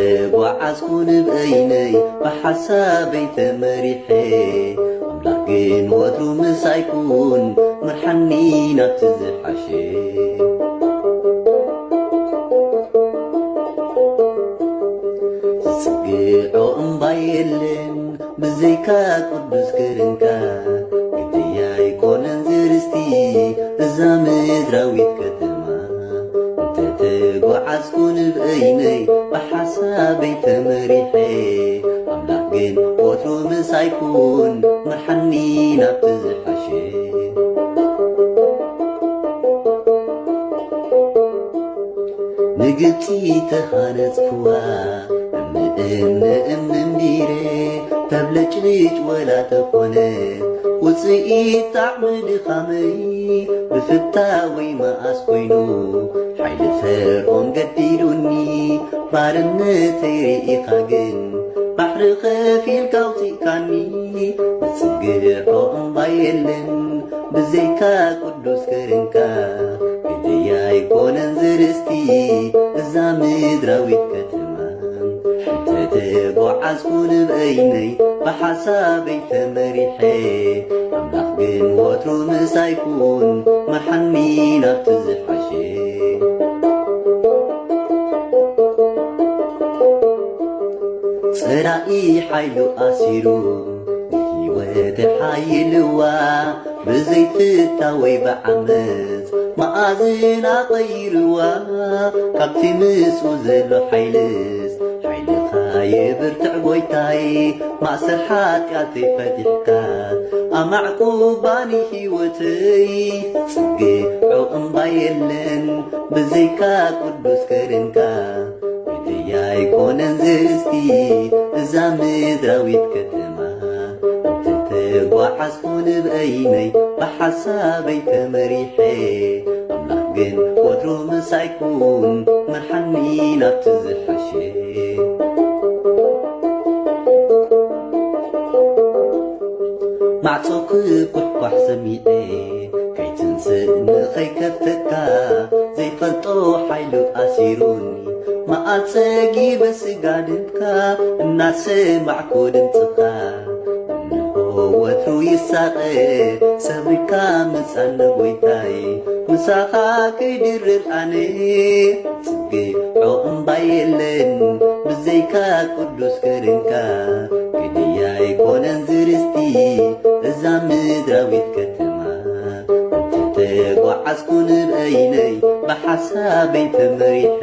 ተጓዓዝኩ ንበይነይ ብሓሳበይ ተመሪሐ ኣምላኽ ግን ወትሩ ምሳይኩን መርሓኒ ናብቲ ዝሓሸ ዝጽግዖ እምባ የለን ብዘይካ ቅዱስ ክርንካ ግድያ ኣይኮነን ዝርስቲ እዛ ምድራዊት ከተማ እንተተጓዓዝኩ ንበይነይ ብሓሳበይ ተመሪሐ ኣምላኽ ግን ወትሩ ምሳይኩን መርሓኒ ናብቲ ዝሓሸ ንግብፂ ተሃነጽክዋ እምንቢረ ተብለጭልጭ ወላ ተኾነት ውፅኢት ጣዕሚ ድኻመይ ብፍታ ወይ መዓስ ኮይኑ ሓይሊ ፈርዖን ገዲሉኒ ባርነተይ ርኢኻ ግን ባሕሪ ኸፊልካ ኣውፂእካኒ ዝጽግዖ እምባ የለን ብዘይካ ቅዱስ ክርንካ ግድያ ኣይኮነን ዝርስቲ እዛ ምድራዊት ከተማ ተጓዓዝኩ ንበይነይ ብሓሳበይ ተመሪሐ ኣምላኽ ግን ወትሩ ምሳይኩን መርሓኒ ናብቲ ዝሓሸ ጽራኢ ሓይሉ ኣሲሩ ንህይወት ሓይልዋ ብዘይፍታ ወይ ብዓመፅ መኣዝና ቀይርዋ ካብቲ ምስኡ ዘሎ ሓይልስ ሓይልኻ የብርትዕ ጐይታይ ማእሰር ሓጢኣተይ ፈቲሕካ ኣማዕቁባኒ ህይወተይ ጽግዖ እምባ የለን ብዘይካ ቅዱስ ክርንካ ግድያ ኣይኮነን ዝርስቲ እዛ ምድራዊት ከተማ ተጓዓዝኩ ንበይነይ ብሓሳበይ ተመሪሐ ኣምላኽ ግን ወትሩ ምሳይኩን መርሓኒ ናብቲ ዝሓሸ ማዕጾ ክኩሕኳሕ ሰሚዐ ከይትንስእ ንኸይከፍተካ ዘይፈልጦ ሓይሉ ኣሲሩኒ መዓፀጊ በስጋ ድምካ እናሰማዕኩ ድምፅኻ ወትሩ ይሳቐ ሰብካ ምጻነ ጐይታይ ምሳኻ ከይድርር ኣነ ጽግዖ እምባ የለን ብዘይካ ቅዱስ ክርንካ ግድያ ኣይኮነን ዝርስቲ እዛ ምድራዊት ከተማ ተጓዓዝኩ ንበይነይ ብሓሳበይ ተመሪሐ